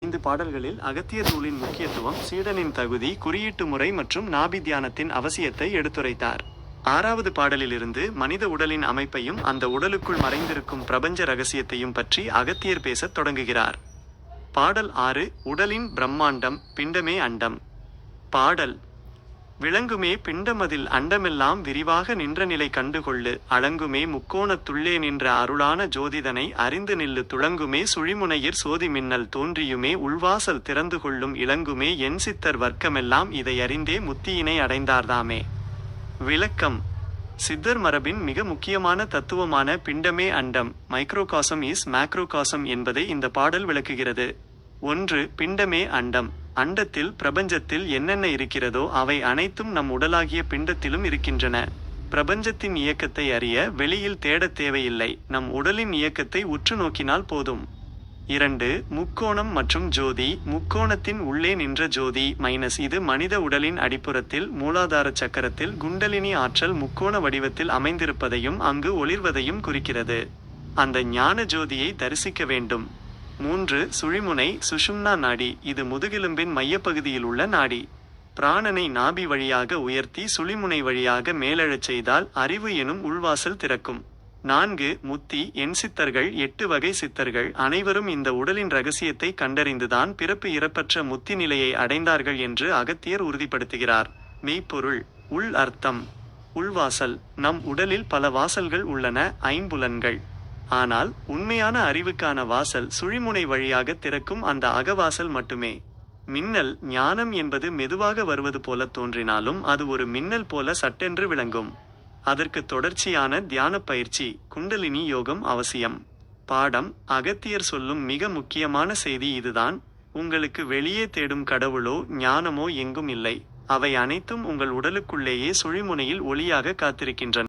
இந்த பாடல்களில் அகத்தியர் நூலின் முக்கியத்துவம், சீடனின் தகுதி, குறியீட்டு முறை மற்றும் நாபி தியானத்தின் அவசியத்தை எடுத்துரைத்தார். 6வது பாடலிலிருந்து மனித உடலின் அமைப்பையும் அந்த உடலுக்குள் மறைந்திருக்கும் பிரபஞ்ச ரகசியத்தையும் பற்றி அகத்தியர் பேசத் தொடங்குகிறார். பாடல் 6. உடலின் பிரம்மாண்டம், பிண்டமே அண்டம். பாடல்: விளங்குமே பிண்டமதில் அண்டமெல்லாம் விரிவாக நின்ற நிலை கண்டுகொள்ளு, அலங்குமே முக்கோணத்துள்ளே நின்ற அருளான ஜோதிதனை அறிந்து நில்லு, துளங்குமே சுழிமுனையிற் சோதி மின்னல் தோன்றியுமே உள்வாசல் திறந்து கொள்ளும், இளங்குமே என் சித்தர் வர்க்கமெல்லாம் இதை அறிந்தே முத்தியினை அடைந்தார்தாமே. விளக்கம்: சித்தர் மரபின் மிக முக்கியமான தத்துவமான பிண்டமே அண்டம், மைக்ரோகாசம் இஸ் மேக்ரோகாசம் என்பதை இந்த பாடல் விளக்குகிறது. 1. பிண்டமே அண்டம். அண்டத்தில், பிரபஞ்சத்தில் என்னென்ன இருக்கிறதோ அவை அனைத்தும் நம் உடலாகிய பிண்டத்திலும் இருக்கின்றன. பிரபஞ்சத்தின் இயக்கத்தை அறிய வெளியில் தேடத் தேவையில்லை, நம் உடலின் இயக்கத்தை உற்று நோக்கினால் போதும். 2. முக்கோணம் மற்றும் ஜோதி. முக்கோணத்தின் உள்ளே நின்ற ஜோதி இது மனித உடலின் அடிப்புறத்தில் மூலாதார சக்கரத்தில் குண்டலினி ஆற்றல் முக்கோண வடிவத்தில் அமைந்திருப்பதையும் அங்கு ஒளிர்வதையும் குறிக்கிறது. அந்த ஞான ஜோதியை தரிசிக்க வேண்டும். 3. சுழிமுனை, சுஷும்னா நாடி. இது முதுகெலும்பின் மையப்பகுதியில் உள்ள நாடி. பிராணனை நாபி வழியாக உயர்த்தி சுழிமுனை வழியாக மேலெழச் செய்தால் அறிவு எனும் உள்வாசல் திறக்கும். 4. முத்தி. என் சித்தர்கள் 8 வகை சித்தர்கள் அனைவரும் இந்த உடலின் இரகசியத்தை கண்டறிந்துதான் பிறப்பு இறப்பற்ற முத்தி நிலையை அடைந்தார்கள் என்று அகத்தியர் உறுதிப்படுத்துகிறார். மெய்ப்பொருள். உள் அர்த்தம். உள்வாசல். நம் உடலில் பல வாசல்கள் உள்ளன, ஐம்புலன்கள். ஆனால் உண்மையான அறிவுக்கான வாசல் சுழிமுனை வழியாக திறக்கும் அந்த அகவாசல் மட்டுமே. மின்னல். ஞானம் என்பது மெதுவாக வருவது போல தோன்றினாலும் அது ஒரு மின்னல் போல சட்டென்று விளங்கும். அதற்கு தொடர்ச்சியான தியான பயிற்சி, குண்டலினி யோகம் அவசியம். பாடம்: அகத்தியர் சொல்லும் மிக முக்கியமான செய்தி இதுதான். உங்களுக்கு வெளியே தேடும் கடவுளோ ஞானமோ எங்கும் இல்லை. அவை அனைத்தும் உங்கள் உடலுக்குள்ளேயே சுழிமுனையில் ஒளியாக காத்திருக்கின்றன.